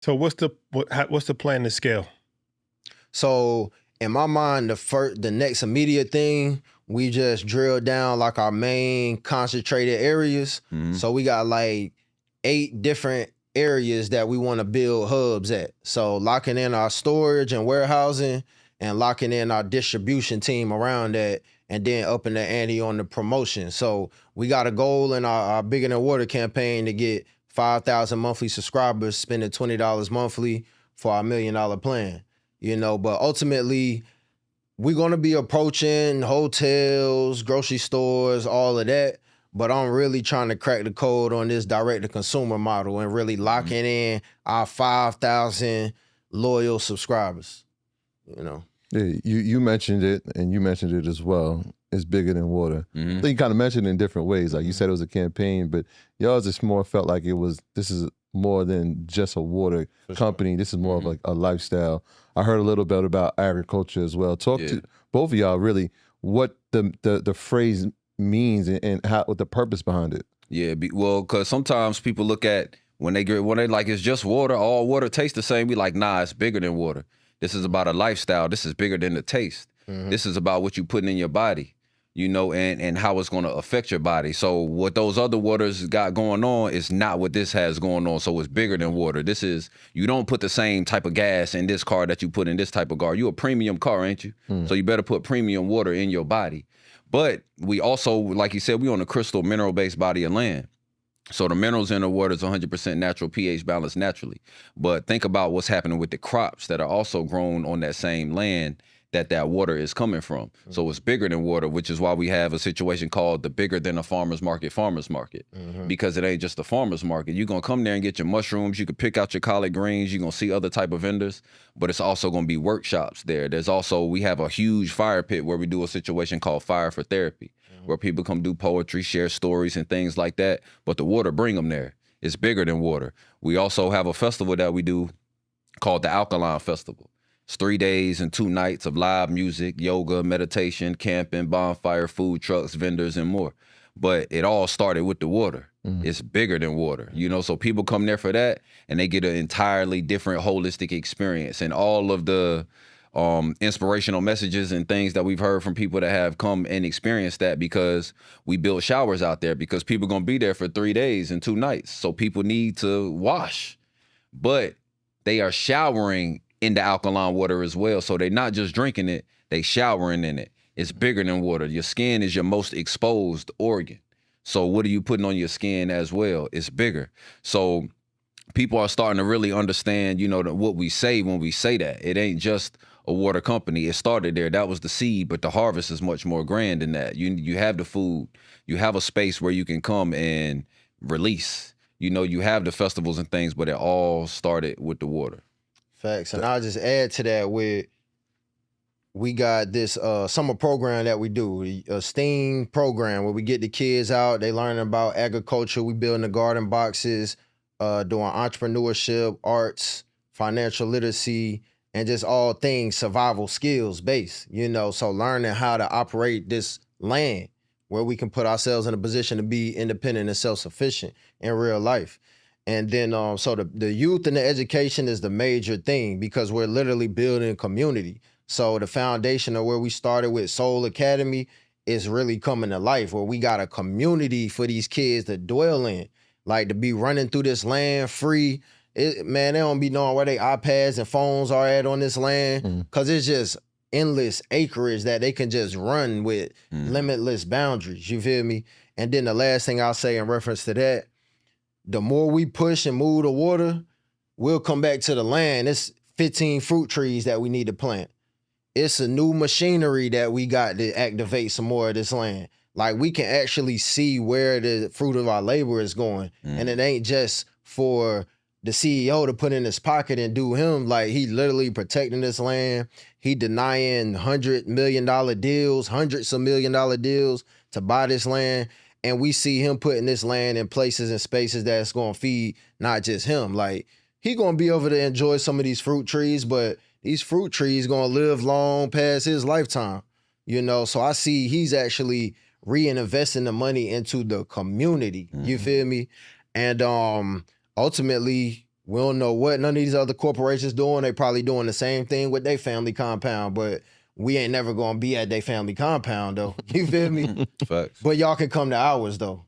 So what's the plan to scale? So in my mind, the next immediate thing, we just drill down like our main concentrated areas. Mhm. So we got like 8 different areas that we want to build hubs at. So locking in our storage and warehousing and locking in our distribution team around that, and then upping the ante on the promotion. So we got a goal in our Bigger Than Water campaign to get 5,000 monthly subscribers spending $20 monthly for our $1 million plan. You know, but ultimately, we're going to be approaching hotels, grocery stores, all of that. But I'm really trying to crack the code on this direct-to-consumer model and really locking in our 5,000 loyal subscribers, you know. Yeah, you mentioned it, and you mentioned it as well. It's bigger than water. I think you kind of mentioned it in different ways. Like you said, it was a campaign, but y'all just more felt like this is more than just a water company. This is more of like a lifestyle. I heard a little bit about agriculture as well. Talk to both of y'all really what the phrase means and what the purpose behind it. Yeah, well, because sometimes people look at when they like it's just water, all water tastes the same. We like, nah, it's bigger than water. This is about a lifestyle. This is bigger than the taste. This is about what you putting in your body, you know, and how it's going to affect your body. So what those other waters got going on is not what this has going on. So it's bigger than water. This is, you don't put the same type of gas in this car that you put in this type of car. You a premium car, ain't you? So you better put premium water in your body. But we also, like you said, we on a crystal mineral-based body of land. So the minerals in the water is 100% natural, pH balance naturally. But think about what's happening with the crops that are also grown on that same land that water is coming from. So it's bigger than water, which is why we have a situation called the bigger than a farmer's market, because it ain't just a farmer's market. You're going to come there and get your mushrooms. You can pick out your collard greens. You're going to see other type of vendors, but it's also going to be workshops there. We have a huge fire pit where we do a situation called Fire for Therapy, where people come do poetry, share stories and things like that. But the water bring them there. It's bigger than water. We also have a festival that we do called the Alkaline Festival. It's 3 days and 2 nights of live music, yoga, meditation, camping, bonfire, food trucks, vendors, and more. But it all started with the water. It's bigger than water, you know, so people come there for that and they get an entirely different holistic experience. And all of the inspirational messages and things that we've heard from people that have come and experienced that, because we built showers out there because people gonna be there for 3 days and 2 nights. So people need to wash, but they are showering in the alkaline water as well. So they're not just drinking it, they showering in it. It's bigger than water. Your skin is your most exposed organ. So what are you putting on your skin as well? It's bigger. So people are starting to really understand, you know, what we say when we say that. It ain't just a water company. It started there. That was the seed, but the harvest is much more grand than that. You have the food. You have a space where you can come and release. You know, you have the festivals and things, but it all started with the water. Facts. And I'll just add to that we got this summer program that we do, a STEAM program where we get the kids out, they learning about agriculture, we building the garden boxes, doing entrepreneurship, arts, financial literacy, and just all things survival skills based, you know, so learning how to operate this land where we can put ourselves in a position to be independent and self-sufficient in real life. And then, so the youth and the education is the major thing because we're literally building a community. So the foundation of where we started with Soul Academy is really coming to life, where we got a community for these kids to dwell in, like to be running through this land free. Man, they don't be knowing where their iPads and phones are at on this land because it's just endless acreage that they can just run with limitless boundaries. You feel me? And then the last thing I'll say in reference to that, the more we push and move the water, we'll come back to the land. It's 15 fruit trees that we need to plant. It's a new machinery that we got to activate some more of this land. Like we can actually see where the fruit of our labor is going. And it ain't just for the CEO to put in his pocket and do him. Like he literally protecting this land. He denying $100 million deals, hundreds of $1 million deals to buy this land. And we see him putting this land in places and spaces that's going to feed not just him. Like he going to be able to enjoy some of these fruit trees, but these fruit trees going to live long past his lifetime, you know? So I see he's actually reinvesting the money into the community. You feel me? And ultimately, We don't know what none of these other corporations doing. They probably doing the same thing with their family compound, but we ain't never gonna be at their family compound though. You feel me? Facts. But y'all can come to ours though.